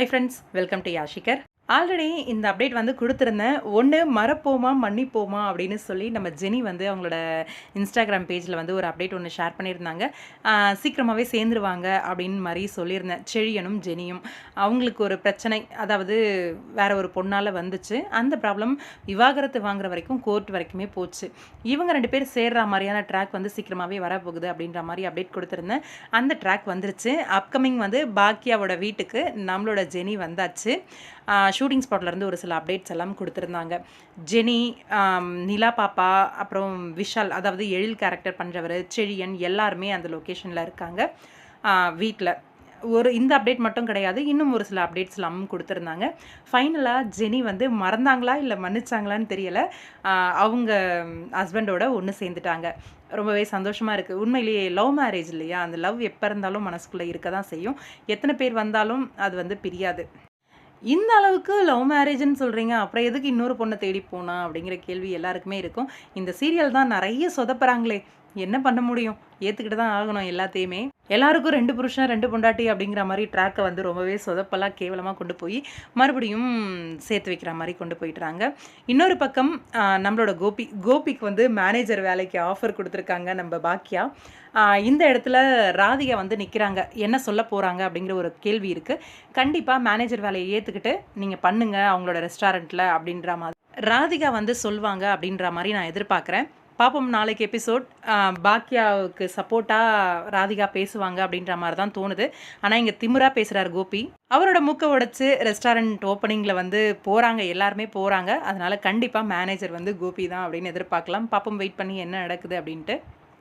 High friends, welcome to யாஷிகர். Already இந்த update வந்து குடுத்திருந்தேன். ஒண்ணு மறப்போமா, மன்னிப்போமா அப்படின்னு சொல்லி நம்ம ஜெனி வந்து அவங்களோட இன்ஸ்டாகிராம் பேஜ்ல வந்து ஒரு அப்டேட் ஒண்ணு ஷேர் பண்ணியிருந்தாங்க. சீக்கிரமாவே சேர்ந்துருவாங்க அப்படின்னு மாரி சொல்லியிருந்தேன். செழியனும், ஜெனியும். அவங்களுக்கு ஒரு பிரச்சனை, அதாவது வேற ஒரு பொண்ணால வந்துச்சு. அந்த ப்ராப்ளம் விவாகரத்து வாங்குற வரைக்கும் கோர்ட் வரைக்குமே போச்சு. இவங்க 2 பேரும் சேர்ற மாரியான ட்ராக் வந்து சீக்கிரமாவே வரப்போகுது அப்படின்ற மாரி அப்டேட் குடுத்திருந்தேன். அந்த ட்ராக் வந்துருச்சு. அப்கமிங் வந்து பாக்கியாவோட வீட்டுக்கு நம்மளோட ஜெனி வந்தாச்சு. ஷூட்டிங் ஸ்பாட்லேருந்து ஒரு சில அப்டேட்ஸ் எல்லாம் கொடுத்துருந்தாங்க. ஜெனி, நிலா பாப்பா, அப்புறம் விஷால், அதாவது எழில் கேரக்டர் பண்ணுறவர், செழியன் எல்லாருமே அந்த லொக்கேஷனில் இருக்காங்க வீட்டில். இந்த அப்டேட் மட்டும் கிடையாது, இன்னும் ஒரு சில அப்டேட்ஸ்லாம் கொடுத்துருந்தாங்க. ஃபைனலாக ஜெனி வந்து மறந்தாங்களா இல்லை மன்னிச்சாங்களான்னு தெரியலை, அவங்க ஹஸ்பண்டோட ஒன்று சேர்ந்துட்டாங்க. ரொம்பவே சந்தோஷமாக இருக்குது. உண்மையிலேயே லவ் மேரேஜ் இல்லையா, அந்த லவ் எப்போ இருந்தாலும் மனசுக்குள்ளே இருக்க தான் செய்யும். எத்தனை பேர் வந்தாலும் அது வந்து பிரியாது. இந்த அளவுக்கு லவ் மேரேஜ்ன்னு சொல்கிறீங்க, அப்புறம் எதுக்கு இன்னொரு பொண்ணை தேடி போனா அப்படிங்கிற கேள்வி எல்லாருக்குமே இருக்கும். இந்த சீரியல் தான் நிறைய சொதப்புறாங்களே, என்ன பண்ண முடியும்? ஏற்றுக்கிட்டு தான் ஆகணும் எல்லாத்தையுமே. எல்லாருக்கும் 2 புருஷன் 2 பொண்டாட்டி அப்படிங்கிற மாதிரி ட்ராக்கை வந்து ரொம்பவே சொதப்பெல்லாம் கேவலமாக கொண்டு போய் மறுபடியும் சேர்த்து வைக்கிற மாதிரி கொண்டு போயிட்டுறாங்க. இன்னொரு பக்கம் நம்மளோட கோபிக்கு வந்து மேனேஜர் வேலைக்கு ஆஃபர் கொடுத்துருக்காங்க நம்ம பாக்கியா. இந்த இடத்துல ராதிகா வந்து நிற்கிறாங்க. என்ன சொல்ல போகிறாங்க அப்படிங்கிற ஒரு கேள்வி இருக்குது. கண்டிப்பாக மேனேஜர் வேலையை ஏற்றுக்கிட்டு நீங்கள் பண்ணுங்கள் அவங்களோட ரெஸ்டாரண்ட்டில் அப்படின்ற மாதிரி ராதிகா வந்து சொல்லுவாங்க அப்படின்ற மாதிரி நான் எதிர்பார்க்குறேன். பார்ப்போம் நாளைக்கு எபிசோட். பாக்கியாவுக்கு சப்போர்ட்டாக ராதிகா பேசுவாங்க அப்படின்ற மாதிரி தான் தோணுது. ஆனால் இங்கே திமிரா பேசுகிறார் கோபி. அவரோட மூக்கை உடைச்சு ரெஸ்டாரண்ட் ஓப்பனிங்கில் வந்து போகிறாங்க, எல்லாருமே போகிறாங்க. அதனால் கண்டிப்பாக மேனேஜர் வந்து கோபி தான் அப்படின்னு எதிர்பார்க்கலாம். பார்ப்போம், வெயிட் பண்ணி என்ன நடக்குது அப்படின்ட்டு.